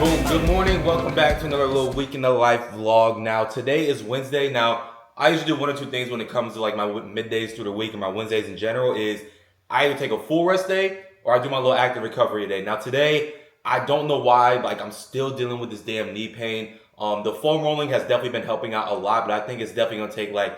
Boom, good morning. Welcome back to another little week in the life vlog. Now, today is Wednesday. Now, I usually do one or two things when it comes to like my middays through the week and my Wednesdays in general is I either take a full rest day or I do my little active recovery day. Now, today, I don't know why, like I'm still dealing with this damn knee pain. The foam rolling has definitely been helping out a lot, but I think it's definitely gonna take like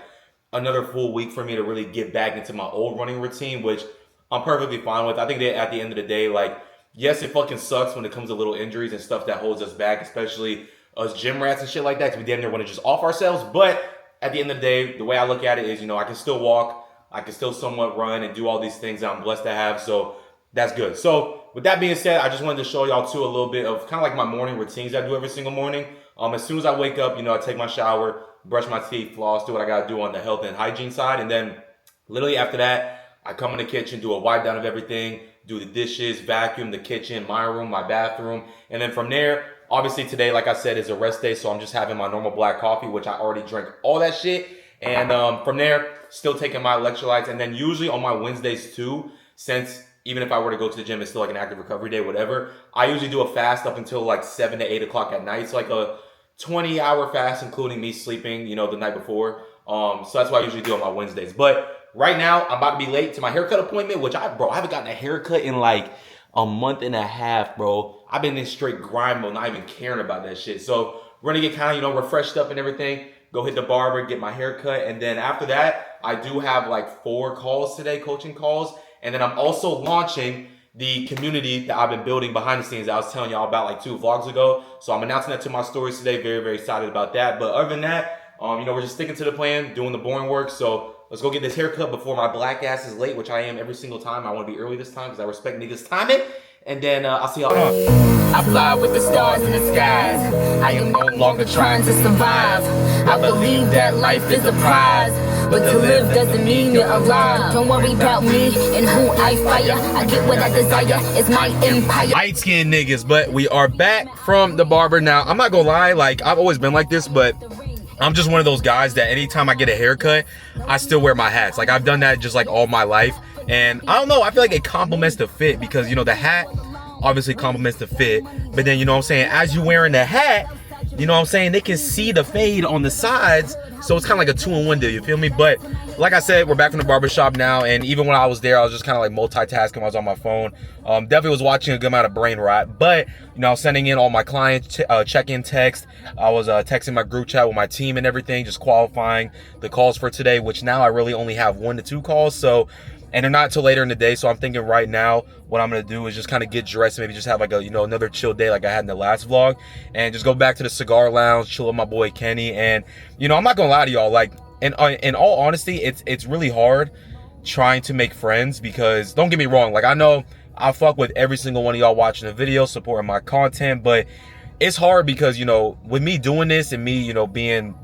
another full week for me to really get back into my old running routine, which I'm perfectly fine with. I think that at the end of the day, like, yes, it fucking sucks when it comes to little injuries and stuff that holds us back, especially us gym rats and shit like that, because we damn near want to just off ourselves. But at the end of the day, the way I look at it is, I can still walk, I can still somewhat run and do all these things that I'm blessed to have. So that's good. So with that being said, I just wanted to show y'all too a little bit of kind of like my morning routines I do every single morning. As soon as I wake up, I take my shower, brush my teeth, floss, do what I got to do on the health and hygiene side. And then literally after that, I come in the kitchen, do a wipe down of everything, do the dishes, vacuum the kitchen, my room, my bathroom. And then from there, obviously today, like I said, is a rest day. So I'm just having my normal black coffee, which I already drank all that shit. And from there, still taking my electrolytes. And then usually on my Wednesdays too, since even if I were to go to the gym, it's still like an active recovery day, whatever. I usually do a fast up until like 7 to 8 o'clock at night. It's like a 20-hour fast, including me sleeping, the night before. So that's what I usually do on my Wednesdays. But right now, I'm about to be late to my haircut appointment, which I haven't gotten a haircut in like a month and a half, bro. I've been in straight grind mode, not even caring about that shit. So we're gonna get kind of, refreshed up and everything. Go hit the barber, get my haircut. And then after that, I do have like 4 calls today, coaching calls. And then I'm also launching the community that I've been building behind the scenes that I was telling y'all about like 2 vlogs ago. So I'm announcing that to my stories today. Very, very excited about that. But other than that, we're just sticking to the plan, doing the boring work. So let's go get this haircut before my black ass is late, which I am every single time. I want to be early this time because I respect niggas' timing. And then I'll see y'all. I fly with the stars in the skies. I am no longer trying to survive. I believe that life is a prize, but to live doesn't mean you're alive. Don't worry about me and who I fire. I get what I desire. It's my empire. Light-skinned niggas, but we are back from the barber now. I'm not gonna lie, like I've always been like this, but I'm just one of those guys that anytime I get a haircut, I still wear my hats. Like I've done that just like all my life. And I don't know, I feel like it complements the fit because, the hat obviously complements the fit. But then, as you wearing the hat, they can see the fade on the sides. So it's kind of like a 2-in-1 deal, you feel me? But like I said, we're back from the barbershop now. And even when I was there, I was just kind of like multitasking. I was on my phone. Definitely was watching a good amount of brain rot. But, I was sending in all my clients check-in text. I was texting my group chat with my team and everything, just qualifying the calls for today, which now I really only have 1 to 2 calls. So, and they're not till later in the day. So I'm thinking right now, what I'm going to do is just kind of get dressed and maybe just have like a, another chill day like I had in the last vlog and just go back to the cigar lounge, chill with my boy Kenny. And, I'm not going to lie to y'all, like, in all honesty, it's really hard trying to make friends because don't get me wrong. Like, I know I fuck with every single one of y'all watching the video, supporting my content, but it's hard because, with me doing this and me, being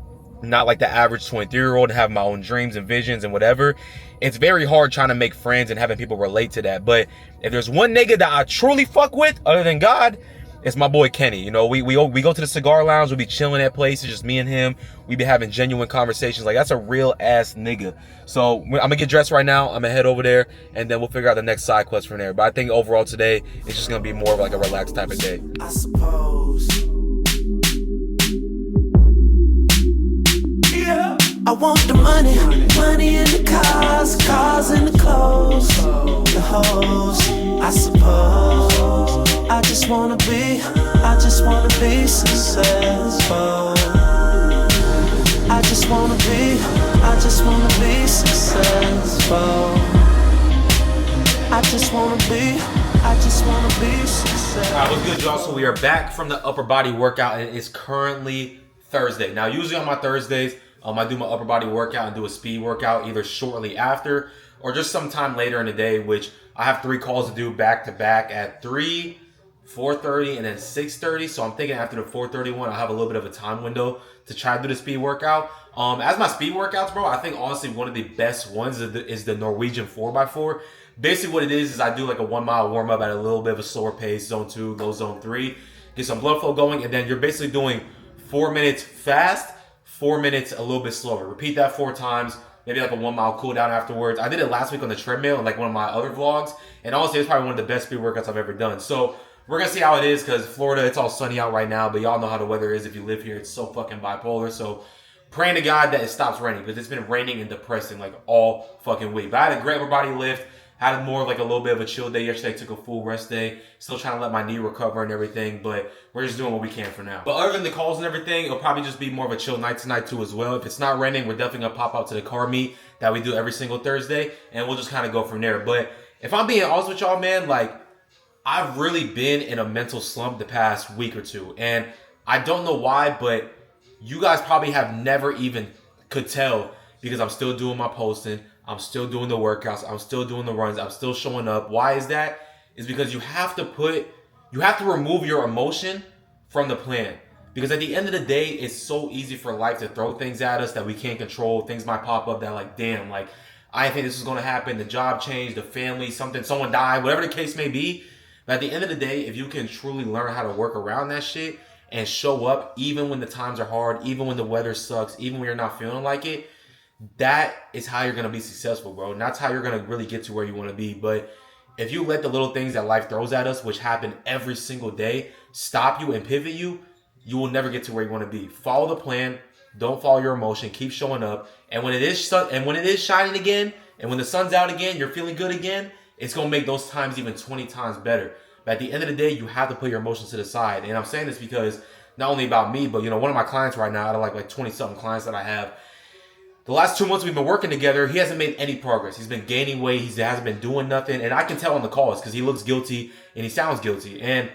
not like the average 23-year-old and having my own dreams and visions and whatever, it's very hard trying to make friends and having people relate to that. But if there's one nigga that I truly fuck with other than God, it's my boy Kenny. We go to the cigar lounge, we be chilling at places, just me and him. We be having genuine conversations. Like, that's a real ass nigga. So I'm gonna get dressed right now. I'm gonna head over there and then we'll figure out the next side quest from there. But I think overall today it's just gonna be more of like a relaxed type of day. I suppose. Yeah. I want the money, money in the cars in the clothes, the hoes. I suppose. I just wanna be successful. I just wanna be successful. I just wanna be successful. Alright, what's good, y'all? So we are back from the upper body workout and it's currently Thursday. Now, usually on my Thursdays, I do my upper body workout and do a speed workout either shortly after or just sometime later in the day, which I have 3 calls to do back to back at 3, 4:30, and then 6:30. So I'm thinking after the 4:30 one, I'll have a little bit of a time window to try to do the speed workout. As my speed workouts, bro, I think honestly one of the best ones is the Norwegian 4x4. Basically what it is I do like a 1 mile warm up at a little bit of a slower pace, zone 2, go zone 3, get some blood flow going, and then you're basically doing 4 minutes fast, 4 minutes a little bit slower. Repeat that 4 times, maybe like a 1 mile cool down afterwards. I did it last week on the treadmill in like one of my other vlogs, and honestly, it's probably one of the best speed workouts I've ever done. So we're going to see how it is because Florida, it's all sunny out right now. But y'all know how the weather is if you live here. It's so fucking bipolar. So praying to God that it stops raining because it's been raining and depressing like all fucking week. But I had a great upper body lift. Had more like a little bit of a chill day yesterday. Took a full rest day. Still trying to let my knee recover and everything. But we're just doing what we can for now. But other than the calls and everything, it'll probably just be more of a chill night tonight too as well. If it's not raining, we're definitely going to pop out to the car meet that we do every single Thursday. And we'll just kind of go from there. But if I'm being honest with y'all, man, like I've really been in a mental slump the past week or two. And I don't know why, but you guys probably have never even could tell because I'm still doing my posting. I'm still doing the workouts. I'm still doing the runs. I'm still showing up. Why is that? It's because you have to remove your emotion from the plan. Because at the end of the day, it's so easy for life to throw things at us that we can't control. Things might pop up that like, damn, like, I didn't think this was going to happen. The job changed, the family, someone died, whatever the case may be. But at the end of the day, if you can truly learn how to work around that shit and show up even when the times are hard, even when the weather sucks, even when you're not feeling like it, that is how you're going to be successful, bro. And that's how you're going to really get to where you want to be. But if you let the little things that life throws at us, which happen every single day, stop you and pivot you, you will never get to where you want to be. Follow the plan. Don't follow your emotion. Keep showing up. And when it is shining again, and when the sun's out again, you're feeling good again, it's going to make those times even 20 times better. But at the end of the day, you have to put your emotions to the side. And I'm saying this because not only about me, but, one of my clients right now, out of like 20-something clients that I have, the last 2 months we've been working together, he hasn't made any progress. He's been gaining weight. He hasn't been doing nothing. And I can tell on the calls because he looks guilty and he sounds guilty. And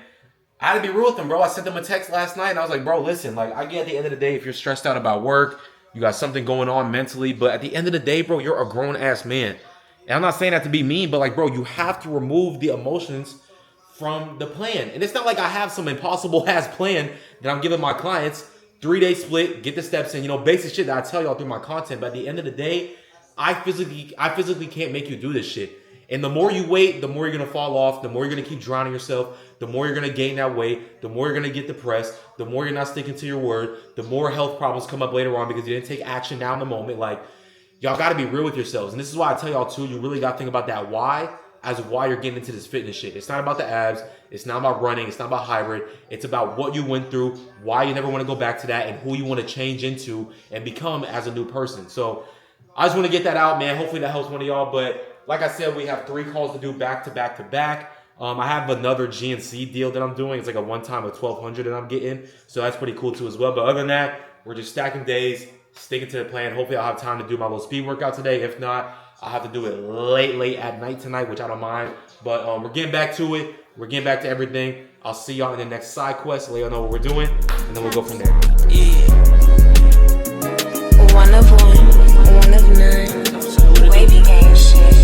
I had to be real with him, bro. I sent him a text last night and I was like, bro, listen, like I get at the end of the day, if you're stressed out about work, you got something going on mentally. But at the end of the day, bro, you're a grown ass man. And I'm not saying that to be mean, but like, bro, you have to remove the emotions from the plan. And it's not like I have some impossible ass plan that I'm giving my clients. 3-day split, get the steps in, basic shit that I tell y'all through my content. But at the end of the day, I physically can't make you do this shit. And the more you wait, the more you're gonna fall off, the more you're gonna keep drowning yourself, the more you're gonna gain that weight, the more you're gonna get depressed, the more you're not sticking to your word, the more health problems come up later on because you didn't take action now in the moment. Like, y'all gotta be real with yourselves. And this is why I tell y'all too, you really gotta think about that why as why you're getting into this fitness shit. It's not about the abs. It's not about running. It's not about hybrid. It's about what you went through, why you never want to go back to that, and who you want to change into and become as a new person. So I just want to get that out, man. Hopefully that helps one of y'all. But like I said, we have 3 calls to do back to back to back. I have another GNC deal that I'm doing. It's like a one-time of $1,200 that I'm getting. So that's pretty cool too as well. But other than that, we're just stacking days, sticking to the plan. Hopefully I'll have time to do my little speed workout today. If not, I'll have to do it late at night tonight, which I don't mind. But we're getting back to it. We're getting back to everything. I'll see y'all in the next side quest. Let y'all know what we're doing, and then we'll go from there. Yeah. One of 9. Wavy gang shit.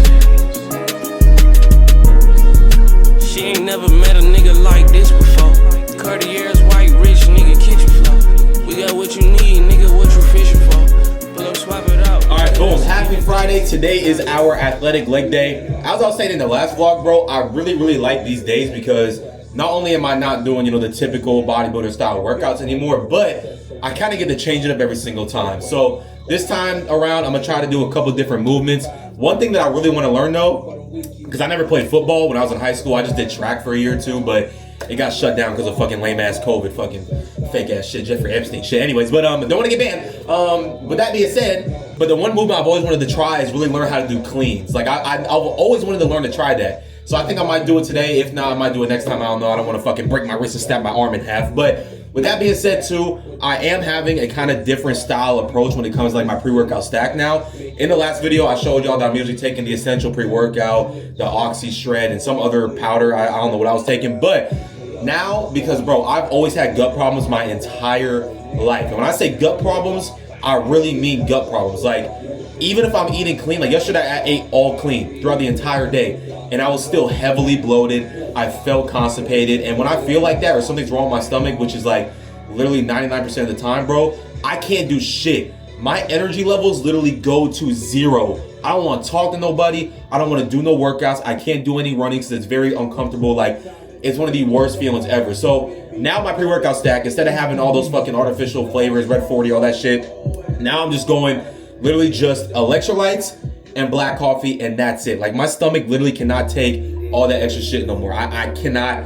She ain't never met a nigga like this before. Cartier's white rich nigga kitchen floor. We got what you need, nigga, what you fishing for. Pull up, swap it out. All right, boom. Happy Friday. Today is our athletic leg day. As I was saying in the last vlog, bro, I really like these days because not only am I not doing, the typical bodybuilder style workouts anymore, but I kind of get to change it up every single time. So this time around, I'm going to try to do a couple different movements. One thing that I really want to learn though, because I never played football when I was in high school. I just did track for a year or two, but it got shut down because of fucking lame ass COVID, fucking fake ass shit, Jeffrey Epstein shit. Anyways, but don't want to get banned. With that being said, but the one movement I've always wanted to try is really learn how to do cleans. Like I've always wanted to learn to try that. So I think I might do it today. If not, I might do it next time. I don't know. I don't want to fucking break my wrist and snap my arm in half. But with that being said too, I am having a kind of different style approach when it comes to like my pre-workout stack now. In the last video, I showed y'all that I'm usually taking the Essential pre-workout, the Oxy Shred, and some other powder. I don't know what I was taking. But now, because bro, I've always had gut problems my entire life. And when I say gut problems, I really mean gut problems. Like, even if I'm eating clean, like yesterday I ate all clean throughout the entire day, and I was still heavily bloated. I felt constipated, and when I feel like that or something's wrong with my stomach, which is like literally 99% of the time, bro, I can't do shit. My energy levels literally go to 0. I don't want to talk to nobody. I don't want to do no workouts. I can't do any running because it's very uncomfortable. Like, it's one of the worst feelings ever. So now my pre-workout stack, instead of having all those fucking artificial flavors, Red 40, all that shit, now I'm just going literally just electrolytes and black coffee, and that's it. Like, my stomach literally cannot take all that extra shit no more. I cannot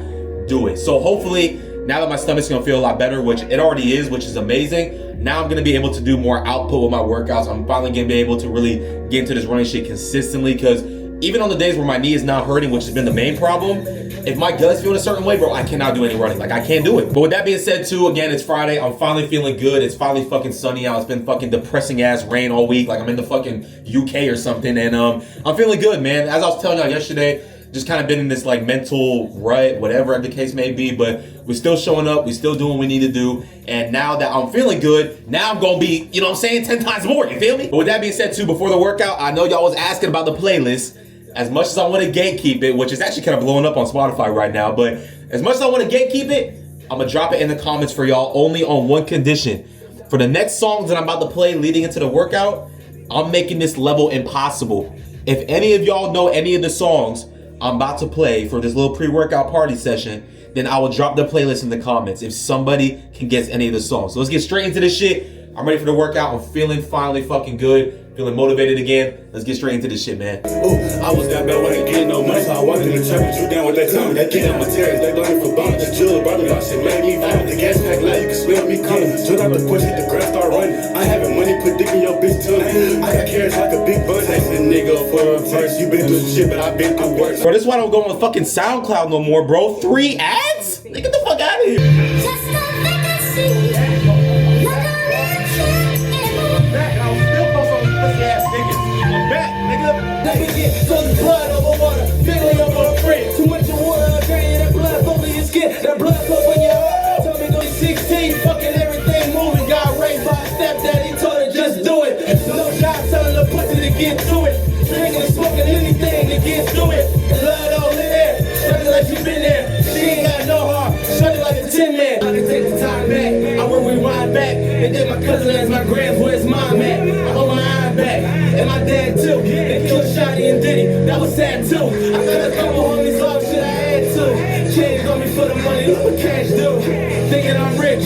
do it. So hopefully, now that my stomach's gonna feel a lot better, which it already is, which is amazing, now I'm gonna be able to do more output with my workouts. I'm finally gonna be able to really get into this running shit consistently, because even on the days where my knee is not hurting, which has been the main problem, if my gut's feeling a certain way, bro, I cannot do any running. Like, I can't do it. But with that being said, too, again, it's Friday. I'm finally feeling good. It's finally fucking sunny out. It's been fucking depressing ass rain all week. Like, I'm in the fucking UK or something. And I'm feeling good, man. As I was telling y'all yesterday, just kind of been in this like mental rut, whatever the case may be, but we're still showing up, we're still doing what we need to do, and now that I'm feeling good, now I'm gonna be, you know what I'm saying, 10 times more, you feel me? But with that being said too, before the workout, I know y'all was asking about the playlist. As much as I want to gatekeep it, which is actually kind of blowing up on Spotify right now, but as much as I want to gatekeep it, I'm gonna drop it in the comments for y'all only on one condition. For the next songs that I'm about to play leading into the workout, I'm making this level impossible. If any of y'all know any of the songs I'm about to play for this little pre-workout party session, then I will drop the playlist in the comments if somebody can guess any of the songs. So let's get straight into this shit. I'm ready for the workout. I'm feeling finally fucking good. Feeling motivated again. Let's get straight into this shit, man. Ooh, I was that bad when I get no money, so I walked in the trap and drew down with that tongue. That kid on my terrace, they blame for bombs. The jewel, brother, y'all shit made me vomit. The gas pack loud, you can smell me coming. Jumped out the porch, hit the grass, start running. I having money, put dick in your bitch tongue. I got carrots like a big bun. That's a nigga for a verse. You been through some shit, but I been through worse. Bro, this is why I don't go on fucking SoundCloud no more, bro. 3 ads? Get the fuck out of here. Just a vacancy. So the blood over water, feeling over a friend. Too much of water, draining that blood over your skin. That blood flow in your heart. Told me go 16, fucking everything moving. Got raised by a stepdaddy, told her just do it. No job telling the pussy to get to it. Drinking and smoking anything to get to it. Blood all in there, struggling like she been there. She ain't got no heart, struggling like a tin man. I can take the time back, I will rewind back. And then my cousin asked my grands where's mom at. I hold my eye back, and my dad too. They killed Shotty and Diddy, that was sad too. I got a couple homies off shit I had to. Changed on me for the money, look what cash do. Thinking I'm rich,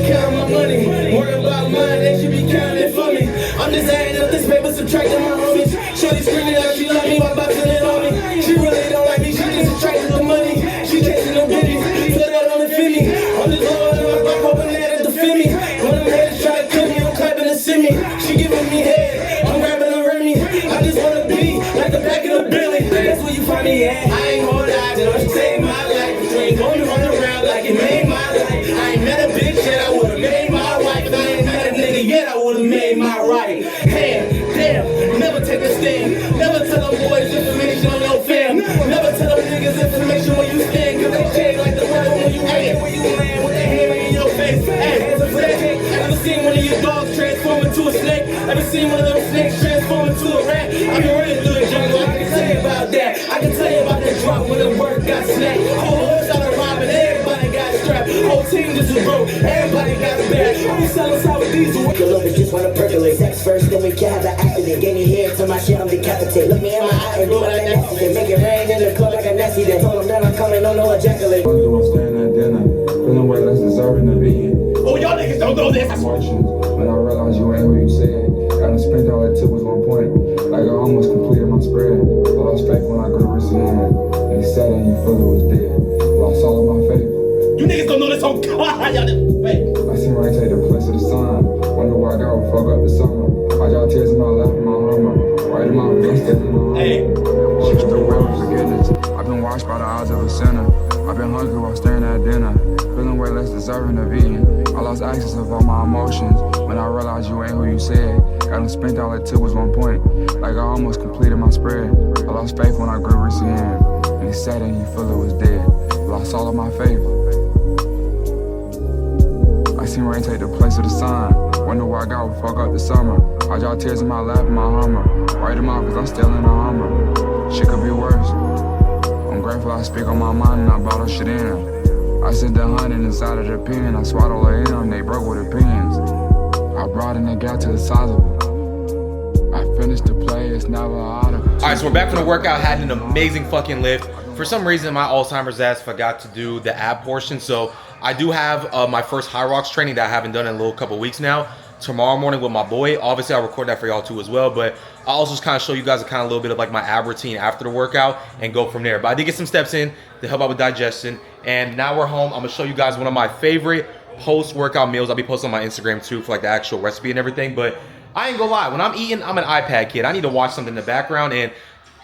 counting my money. Worry about mine, they should be counting it for me. I'm just adding up this paper, subtracting my homies. Shorty screaming out she love me while boxing it on me. She really don't like me, she just attracted the money. She chasing the bitches, so that don't fit me. I'm just blowing in my back, hoping that it defend me. When them haters try to kill me, I'm clapping to see me. She giving me head, I'm grabbing a Remy. I just wanna be like the back of the Billy. That's where you find me at. I ain't hold out, just save my life. You ain't gonna run around like it made my life. I ain't met a bitch yet, I would've made my wife. If I ain't met a nigga yet, I would've made my right. Damn, never take a stand. Never tell them boys information on your fam. Never tell them niggas information where you stand. Cause they shake like the weather when you ain't. Where you land with a hammer in your face. Hey, hands are flat. Ever seen one of your dogs transform into a snake? Ever seen one of them snakes transform into a rat? I been running through the jungle, I can tell you about that. I can tell you about that drop when the work got snapped. Whole hood started robbing, everybody got strapped. Whole team just was broke, everybody got bad. We selling sour diesel. Your love is just wanna percolate. Sex first, then we can have the accident. Gave me hair to my shit, I'm decapitated. Look me in my eye and do it like an accident. Make it rain in the club like a nasty day. Told them that I'm coming, don't know ejaculate. Why do I stand at dinner? Feeling way less deserving of being. Oh, y'all niggas don't know this. Watching, when I realized you ain't who you said. Got to sprint, all it took was 1 point. Like I almost completed my spread. I lost faith when I grew receiving. And he said and you feel it was dead. Lost all of my faith. You niggas don't know this whole God. Y'all wait. I seen right take the place of the sun. Wonder why God would fuck up the summer. I draw tears in my lap and my hummer. Right in my wrist and in my Hey. She's the well of forgiveness. I've been washed by the eyes of a sinner. I've been hungry while staring at dinner. Feeling way less deserving of eating. I lost access of all my emotions. When I realized you ain't who you said. Got him spent, all it took was 1 point. Like I almost completed my spread. I lost faith when I grew receiving. And he said and you feel it was dead. Lost all of my faith. I seen rain take the place of the sun. Wonder why God would fuck up the summer. I draw tears in my lap and my hummer. Write them out cause I'm still in the hummer. Shit could be worse. I'm grateful I speak on my mind and I bottle shit in. I sent the 100 inside of the pen. I swaddled her in them, they broke with opinions. I brought in the gap to the size of it. I finished the play, it's never out of it. Alright, so we're back from the workout. Had an amazing fucking lift. For some reason, my Alzheimer's ass forgot to do the ab portion. So I do have my first high rocks training that I haven't done in a little couple weeks now. tomorrow morning with my boy. Obviously, I'll record that for y'all too as well, but I'll also just kind of show you guys a kind of little bit of like my ab routine after the workout and go from there. But I did get some steps in to help out with digestion, and now we're home. I'm gonna show you guys one of my favorite post-workout meals. I'll be posting on my Instagram too for like the actual recipe and everything, but I ain't gonna lie, when I'm eating, I'm an iPad kid. I need to watch something in the background, and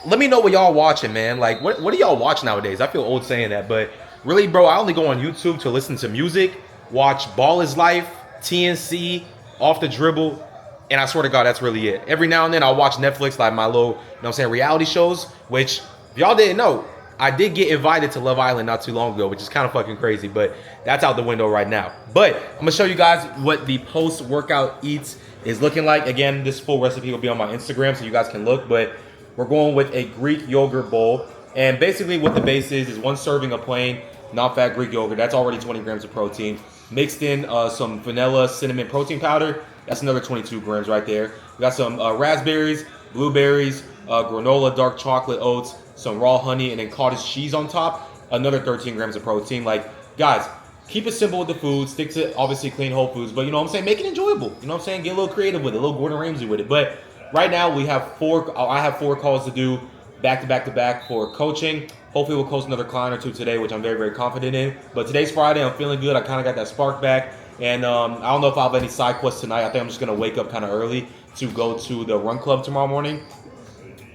let me know what y'all watching, man. Like, what do y'all watch nowadays? I feel old saying that, but really, bro, I only go on YouTube to listen to music, watch Ball is Life, TNC, Off the Dribble, and I swear to God, that's really it. Every now and then, I'll watch Netflix, like my little, you know what I'm saying, reality shows, which, if y'all didn't know, I did get invited to Love Island not too long ago, which is kind of fucking crazy, but that's out the window right now. But I'm gonna show you guys what the post-workout eats is looking like. Again, this full recipe will be on my Instagram, so you guys can look, but we're going with a Greek yogurt bowl. And basically what the base is 1 serving of plain, non-fat Greek yogurt. That's already 20 grams of protein. Mixed in some vanilla cinnamon protein powder. That's another 22 grams right there. We got some raspberries, blueberries, granola, dark chocolate, oats, some raw honey, and then cottage cheese on top. Another 13 grams of protein. Like, guys, keep it simple with the food. Stick to, obviously, clean whole foods. But, you know what I'm saying? Make it enjoyable. You know what I'm saying? Get a little creative with it. A little Gordon Ramsay with it. But right now, I have 4 calls to do back to back to back for coaching. Hopefully we'll coach another client or 2 today, which I'm very, very confident in. But today's Friday. I'm feeling good. I kind of got that spark back. And I don't know if I'll have any side quests tonight. I think I'm just going to wake up kind of early to go to the run club tomorrow morning,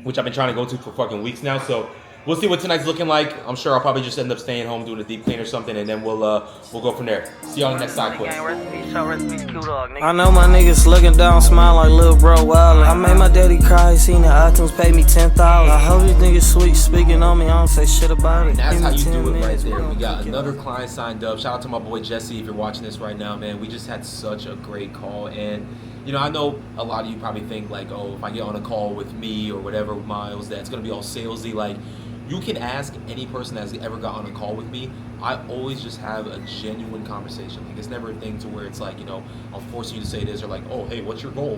which I've been trying to go to for fucking weeks now. So we'll see what tonight's looking like. I'm sure I'll probably just end up staying home doing a deep clean or something, and then we'll go from there. See y'all on the next side quest. I know my niggas looking down, smile like little bro wildin'. I made my daddy cry, seen the iTunes pay me 10,000. I hope these niggas sweet speaking on me, I don't say shit about it. And that's how you do it right there. We got another client signed up. Shout out to my boy Jesse if you're watching this right now, man. We just had such a great call, and you know, I know a lot of you probably think like, oh, if I get on a call with me or whatever, Miles, that's gonna be all salesy. Like, you can ask any person that's ever got on a call with me. I always just have a genuine conversation. Like, it's never a thing to where it's like, you know, I'm forcing you to say this or like, oh, hey, what's your goal?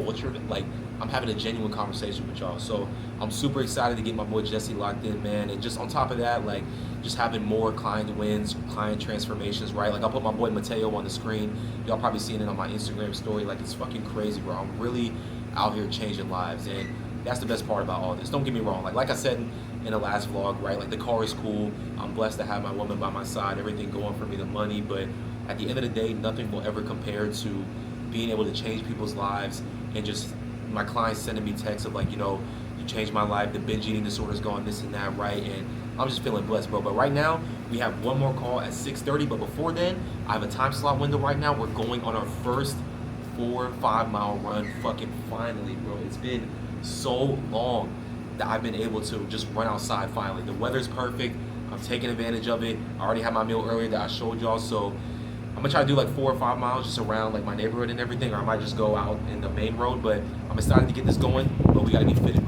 Like, I'm having a genuine conversation with y'all. So I'm super excited to get my boy Jesse locked in, man. And just on top of that, like, just having more client wins, client transformations, right? Like, I'll put my boy Mateo on the screen. Y'all probably seen it on my Instagram story. Like, it's fucking crazy, bro. I'm really out here changing lives. And that's the best part about all this. Don't get me wrong. Like I said in the last vlog, right? Like, the car is cool. I'm blessed to have my woman by my side, everything going for me, the money. But at the end of the day, nothing will ever compare to being able to change people's lives and just my clients sending me texts of like, you know, you changed my life, the binge eating disorder's gone, this and that, right? And I'm just feeling blessed, bro. But right now, we have one more call at 6:30. But before then, I have a time slot window right now. We're going on our first 4-5 mile run. Fucking finally, bro. It's been so long that I've been able to just run outside finally. The weather's perfect. I'm taking advantage of it. I already had my meal earlier that I showed y'all, so I'm gonna try to do like 4 or 5 miles just around like my neighborhood and everything, or I might just go out in the main road. But I'm excited to get this going, but we gotta be fitted.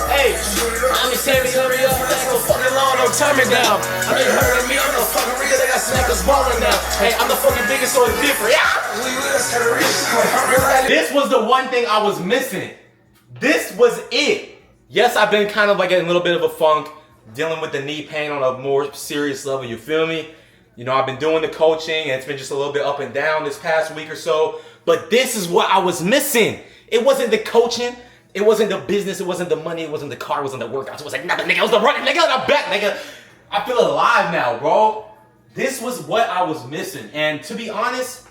Hey, I'm in Terry, hurry up, let's go fucking long, don't turn me down. I mean, hurry me, I'm the fucking real, they got snackers balling now. Hey, I'm the fucking biggest, so it's different. This was the one thing I was missing. This was it. Yes, I've been kind of like in a little bit of a funk, dealing with the knee pain on a more serious level, you feel me? You know, I've been doing the coaching, and it's been just a little bit up and down this past week or so, but this is what I was missing. It wasn't the coaching, it wasn't the business, it wasn't the money, it wasn't the car, it wasn't the workouts, it was like nothing, nigga, it was the running, nigga, I'm back, nigga. I feel alive now, bro. This was what I was missing, and to be honest,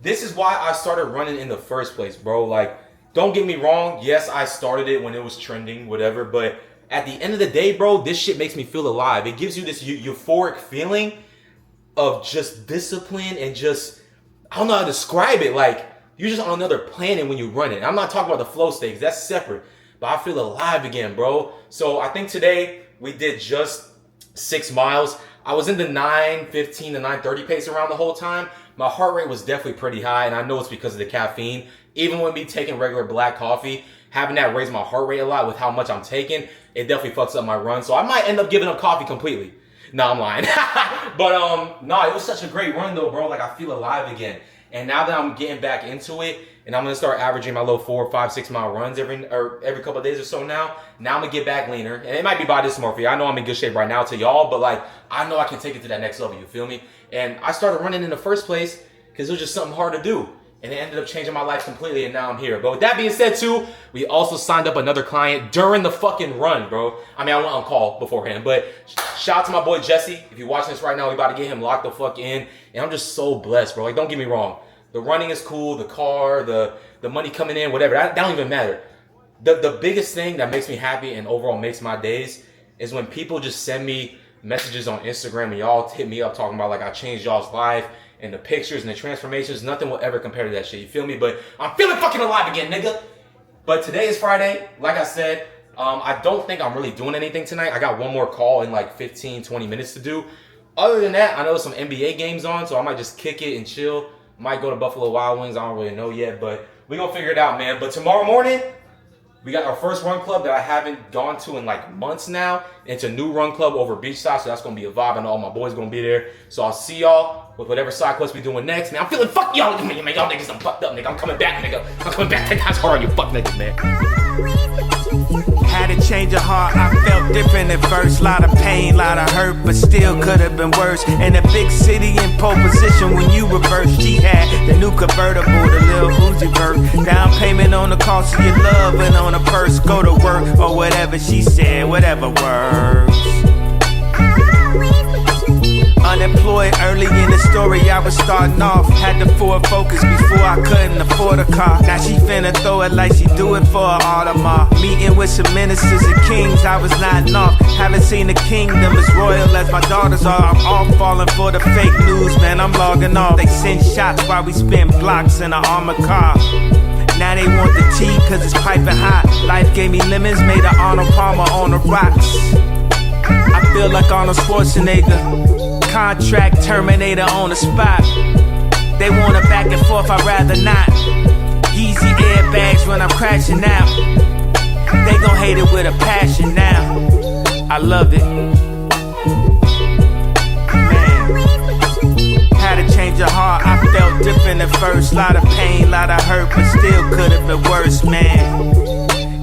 this is why I started running in the first place, bro. Like, don't get me wrong, yes, I started it when it was trending, whatever, but at the end of the day, bro, this shit makes me feel alive. It gives you this euphoric feeling of just discipline and just, I don't know how to describe it. Like, you're just on another planet when you run it. I'm not talking about the flow stakes, that's separate. But I feel alive again, bro. So I think today we did just 6 miles. I was in the 9:15 to 9:30 pace around the whole time. My heart rate was definitely pretty high, and I know it's because of the caffeine. Even with me taking regular black coffee, having that raise my heart rate a lot with how much I'm taking, it definitely fucks up my run. So I might end up giving up coffee completely. No, I'm lying. But no, it was such a great run though, bro. Like, I feel alive again. And now that I'm getting back into it, and I'm gonna start averaging my little 4, 5, 6 mile runs every couple of days or so now. Now I'm gonna get back leaner, and it might be body dysmorphia. I know I'm in good shape right now to y'all, but like, I know I can take it to that next level. You feel me? And I started running in the first place because it was just something hard to do. And it ended up changing my life completely, and now I'm here. But with that being said, too, we also signed up another client during the fucking run, bro. I mean, I went on call beforehand, but shout out to my boy Jesse. If you're watching this right now, we about to get him locked the fuck in. And I'm just so blessed, bro. Like, don't get me wrong. The running is cool, the car, the money coming in, whatever. That don't even matter. The biggest thing that makes me happy and overall makes my days is when people just send me messages on Instagram and y'all hit me up talking about, like, I changed y'all's life. And the pictures and the transformations, nothing will ever compare to that shit. You feel me? But I'm feeling fucking alive again, nigga. But today is Friday. Like I said, I don't think I'm really doing anything tonight. I got one more call in like 15, 20 minutes to do. Other than that, I know some NBA games on, so I might just kick it and chill. Might go to Buffalo Wild Wings. I don't really know yet, but we gonna figure it out, man. But tomorrow morning, we got our first run club that I haven't gone to in like months now. It's a new run club over Beachside, so that's gonna be a vibe, and all my boys gonna be there. So I'll see y'all with whatever side quest we doing next. Man, I'm feeling fuck y'all, man. Y'all niggas I'm fucked up, nigga. I'm coming back, nigga. I'm coming back 10 times harder, you fuck niggas, man. Had to change of heart, I felt different at first. Lot of pain, lot of hurt, but still could have been worse. In a big city in pole position when you reverse. She had the new convertible, the little Uzi Vert. Down payment on the cost of your love and on a purse. Go to work or whatever she said, whatever works. Unemployed early in the story, I was starting off. Had to forward focus before I couldn't afford a car. Now she finna throw it like she do it for an Audemars. Meeting with some ministers and kings, I was nodding off. Haven't seen the kingdom as royal as my daughters are. I'm all falling for the fake news, man, I'm logging off. They send shots while we spin blocks in an armored car. Now they want the tea cause it's piping hot. Life gave me lemons, made an Arnold Palmer on the rocks. I feel like Arnold Schwarzenegger. Contract terminator on the spot. They want it back and forth, I'd rather not. Easy airbags when I'm crashing out. They gon' hate it with a passion now. I love it. Man. Had to change your heart, I felt different at first. Lot of pain, lot of hurt, but still could have been worse, man.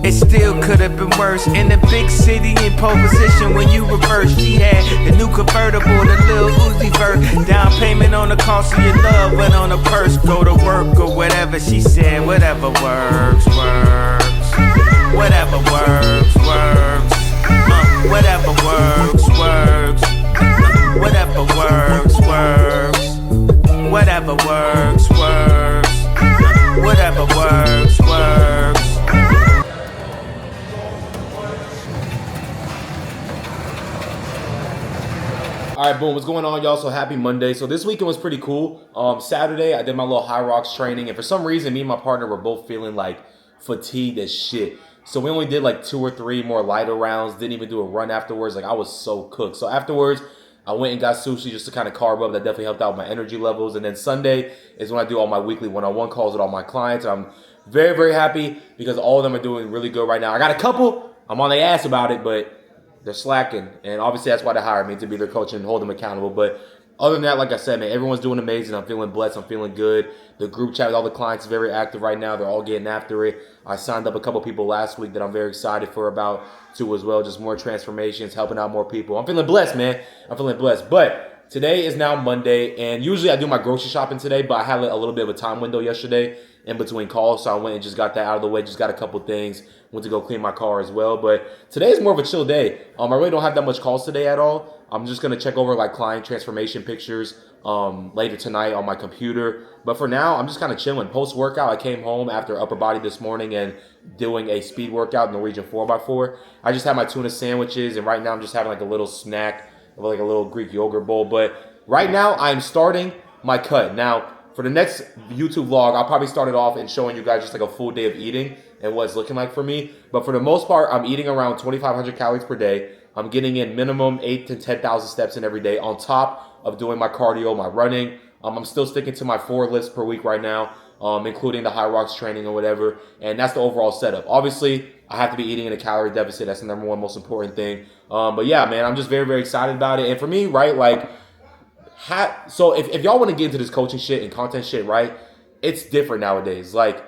It still could have been worse. In the big city in pole position when you reverse. She had the new convertible, the little Uzi Vert. Down payment on the cost of your love and on a purse. Go to work or whatever she said. Whatever works, works. Whatever works, works. Whatever works, works. Whatever works, works. Whatever works, works. Whatever works, works. All right, boom. What's going on, y'all? So happy Monday. So this weekend was pretty cool. Saturday, I did my little high rocks training. And for some reason, me and my partner were both feeling like fatigued as shit. So we only did like 2 or 3 more lighter rounds. Didn't even do a run afterwards. Like, I was so cooked. So afterwards, I went and got sushi just to kind of carb up. That definitely helped out my energy levels. And then Sunday is when I do all my weekly one-on-one calls with all my clients. I'm very, very happy because all of them are doing really good right now. I got a couple. I'm on their ass about it, but they're slacking, and obviously that's why they hired me, to be their coach and hold them accountable. But other than that, like I said, man, everyone's doing amazing. I'm feeling blessed. I'm feeling good. The group chat with all the clients is very active right now. They're all getting after it. I signed up a couple people last week that I'm very excited for about too as well. Just more transformations, helping out more people. I'm feeling blessed, man. I'm feeling blessed. But today is now Monday, and usually I do my grocery shopping today, but I had a little bit of a time window yesterday in between calls, so I went and just got that out of the way. Just got a couple things. Went to go clean my car as well. But today is more of a chill day. I really don't have that much calls today at all. I'm just going to check over like client transformation pictures later tonight on my computer. But for now, I'm just kind of chilling. Post-workout, I came home after upper body this morning and doing a speed workout, Norwegian 4x4. I just had my tuna sandwiches, and right now I'm just having like a little snack of like a little Greek yogurt bowl. But right now, I'm starting my cut. Now, for the next YouTube vlog, I'll probably start it off and showing you guys just like a full day of eating and what it's looking like for me. But for the most part, I'm eating around 2,500 calories per day. I'm getting in minimum 8,000 to 10,000 steps in every day on top of doing my cardio, my running. I'm still sticking to my 4 lifts per week right now, including the high rocks training or whatever. And that's the overall setup. Obviously, I have to be eating in a calorie deficit. That's the number one most important thing. But yeah, man, I'm just very, very excited about it. And for me, right, like, so if y'all want to get into this coaching shit and content shit, right, it's different nowadays. Like,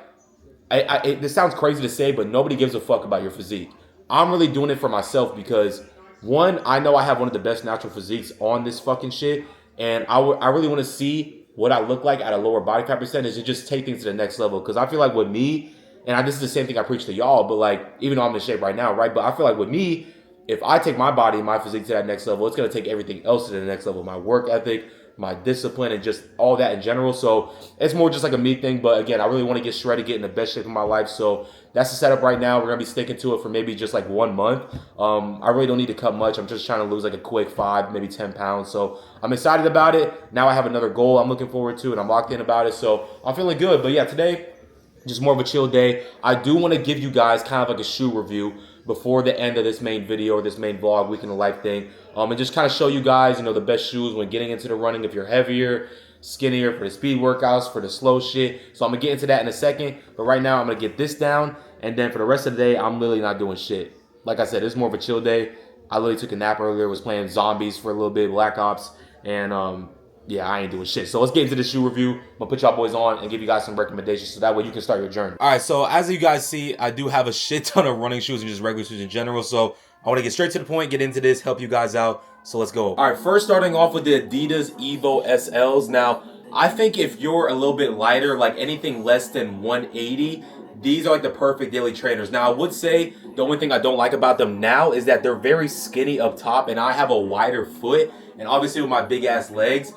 this sounds crazy to say, but nobody gives a fuck about your physique. I'm really doing it for myself because, one, I know I have one of the best natural physiques on this fucking shit, and I really want to see what I look like at a lower body fat percentage and just take things to the next level. Because I feel like with me, and this is the same thing I preach to y'all, but like, even though I'm in shape right now, right? But I feel like with me, if I take my body and my physique to that next level, it's going to take everything else to the next level. My work ethic, my discipline, and just all that in general. So it's more just like a me thing. But again, I really want to get shredded, get in the best shape of my life. So that's the setup right now. We're going to be sticking to it for maybe just like 1 month. I really don't need to cut much. I'm just trying to lose like a quick 5, maybe 10 pounds. So I'm excited about it. Now I have another goal I'm looking forward to, and I'm locked in about it. So I'm feeling good. But yeah, today, just more of a chill day. I do want to give you guys kind of like a shoe review before the end of this main video or this main vlog, week in the life thing, and just kind of show you guys, the best shoes when getting into the running. If you're heavier, skinnier, for the speed workouts, for the slow shit. So I'm gonna get into that in a second, but right now I'm gonna get this down, and then for the rest of the day, I'm literally not doing shit. Like I said, it's more of a chill day. I literally took a nap earlier, was playing zombies for a little bit, Black Ops, and yeah, I ain't doing shit. So let's get into the shoe review. I'm gonna put y'all boys on and give you guys some recommendations so that way you can start your journey. All right, so as you guys see, I do have a shit ton of running shoes and just regular shoes in general. So I want to get straight to the point, get into this, help you guys out. So let's go. All right, first starting off with the Adidas Evo SLs. Now, I think if you're a little bit lighter, like anything less than 180, these are like the perfect daily trainers. Now, I would say the only thing I don't like about them now is that they're very skinny up top, and I have a wider foot, and obviously with my big ass legs,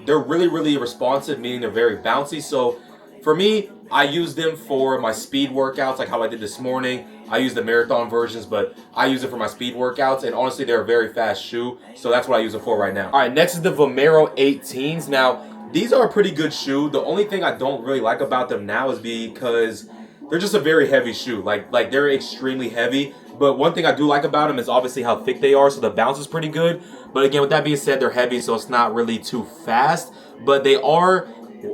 they're really, really responsive, meaning they're very bouncy. So for me, I use them for my speed workouts, like how I did this morning. I use the marathon versions, but I use it for my speed workouts, and honestly, they're a very fast shoe, so that's what I use it for right now. All right, next is the Vomero 18s. Now, these are a pretty good shoe. The only thing I don't really like about them now is because they're just a very heavy shoe. Like they're extremely heavy. But one thing I do like about them is obviously how thick they are, so the bounce is pretty good. But again, with that being said, they're heavy, so it's not really too fast. But they are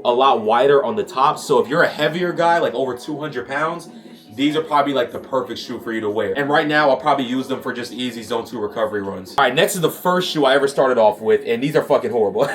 a lot wider on the top. So if you're a heavier guy, like over 200 pounds, these are probably like the perfect shoe for you to wear. And right now, I'll probably use them for just easy zone 2 recovery runs. All right, next is the first shoe I ever started off with, and these are fucking horrible.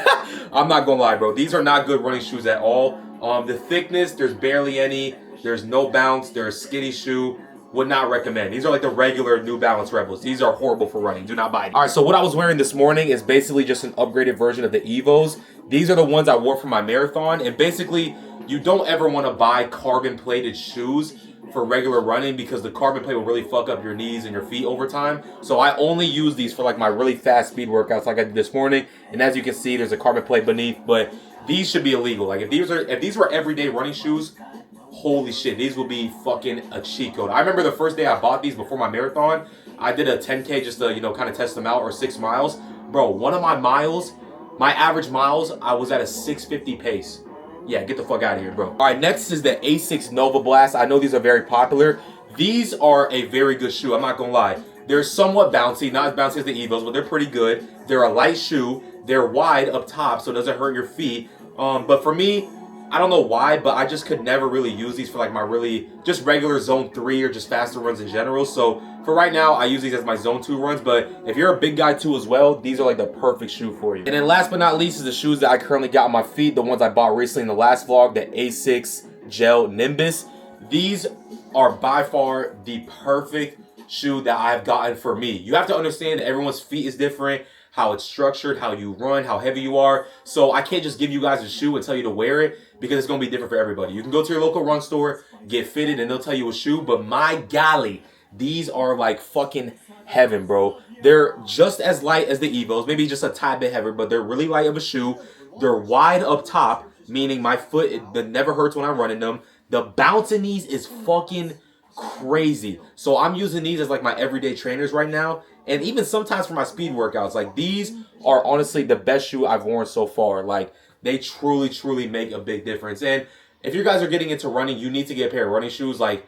I'm not gonna lie, bro. These are not good running shoes at all. The thickness, there's barely any. There's no bounce. They're a skinny shoe. Would not recommend. These are like the regular New Balance Rebels. These are horrible for running. Do not buy them. All right, so what I was wearing this morning is basically just an upgraded version of the Evos. These are the ones I wore for my marathon, and basically, you don't ever want to buy carbon-plated shoes for regular running because the carbon plate will really fuck up your knees and your feet over time. So I only use these for like my really fast speed workouts like I did this morning. And as you can see, there's a carbon plate beneath, but these should be illegal. Like if these were everyday running shoes, holy shit, these will be fucking a cheat code. I remember the first day I bought these before my marathon, I did a 10K just to, kind of test them out, or 6 miles. Bro, one of my miles, my average miles, I was at a 650 pace. Yeah, get the fuck out of here, bro. All right, next is the Asics Nova Blast. I know these are very popular. These are a very good shoe, I'm not gonna lie. They're somewhat bouncy, not as bouncy as the Evos, but they're pretty good. They're a light shoe. They're wide up top, so it doesn't hurt your feet. But for me, I don't know why, but I just could never really use these for like my really just regular zone 3 or just faster runs in general. So for right now, I use these as my zone 2 runs. But if you're a big guy too as well, these are like the perfect shoe for you. And then last but not least is the shoes that I currently got on my feet. The ones I bought recently in the last vlog, the Asics Gel Nimbus. These are by far the perfect shoe that I've gotten for me. You have to understand that everyone's feet is different, how it's structured, how you run, how heavy you are. So I can't just give you guys a shoe and tell you to wear it because it's going to be different for everybody. You can go to your local run store, get fitted, and they'll tell you a shoe. But my golly, these are like fucking heaven, bro. They're just as light as the Evos, maybe just a tad bit heavier, but they're really light of a shoe. They're wide up top, meaning my foot, it never hurts when I'm running them. The bounce in these is fucking crazy. So I'm using these as like my everyday trainers right now. And even sometimes for my speed workouts, like these are honestly the best shoe I've worn so far. Like they truly, truly make a big difference. And if you guys are getting into running, you need to get a pair of running shoes. Like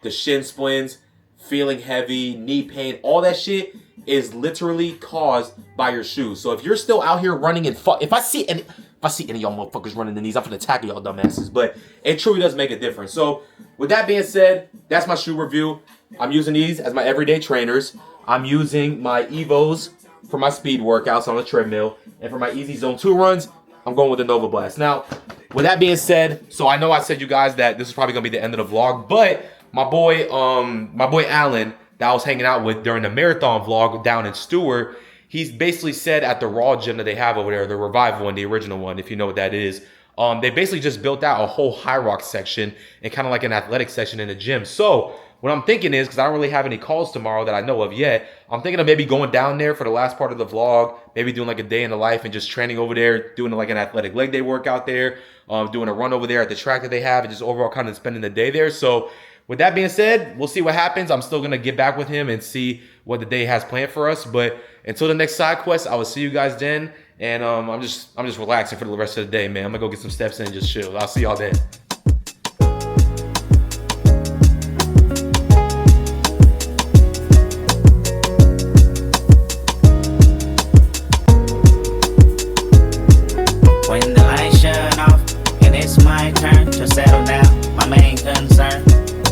the shin splints, feeling heavy, knee pain, all that shit is literally caused by your shoes. So if you're still out here running and if I see any of y'all motherfuckers running in these, I'm gonna tackle y'all dumbasses. But it truly does make a difference. So with that being said, that's my shoe review. I'm using these as my everyday trainers. I'm using my Evos for my speed workouts on the treadmill. And for my easy zone 2 runs, I'm going with the Nova Blast. Now, with that being said, so I know I said you guys that this is probably gonna be the end of the vlog, but my boy Alan that I was hanging out with during the marathon vlog down in Stewart, he's basically said at the Raw gym that they have over there, the Revive one, the original one, if you know what that is, they basically just built out a whole high rock section and kind of like an athletic section in the gym. So what I'm thinking is, because I don't really have any calls tomorrow that I know of yet, I'm thinking of maybe going down there for the last part of the vlog, maybe doing like a day in the life and just training over there, doing like an athletic leg day workout there, doing a run over there at the track that they have, and just overall kind of spending the day there. So with that being said, we'll see what happens. I'm still going to get back with him and see what the day has planned for us. But until the next side quest, I will see you guys then. And I'm just relaxing for the rest of the day, man. I'm going to go get some steps in and just chill. I'll see y'all then. When the lights shut off and it's my turn to settle down, my main concern,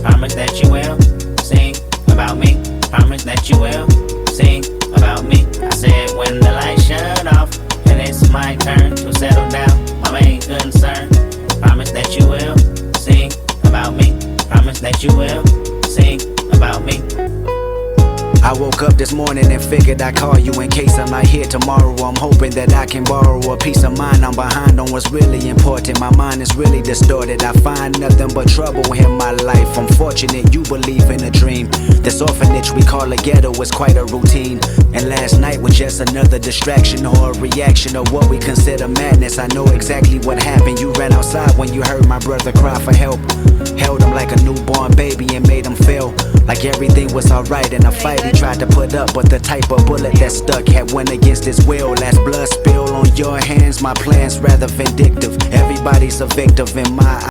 promise that you will sing about me, promise that you will sing about me. I said when the lights shut off and it's my turn to settle down, my main concern, promise that you will sing about me, promise that you will sing about me. I woke up this morning and figured I'd call you in case I'm not here tomorrow. I'm hoping that I can borrow a peace of mind. I'm behind on what's really important. My mind is really distorted. I find nothing but trouble in my life. I'm fortunate you believe in a dream. This orphanage we call a ghetto is quite a routine. And last night was just another distraction or a reaction of what we consider madness. I know exactly what happened. You ran outside when you heard my brother cry for help. Held him like a newborn baby and made him feel like everything was alright in a fight he tried to put up, but the type of bullet that stuck had went against his will. Last blood spill on your hands, my plan's rather vindictive. Everybody's a victim in my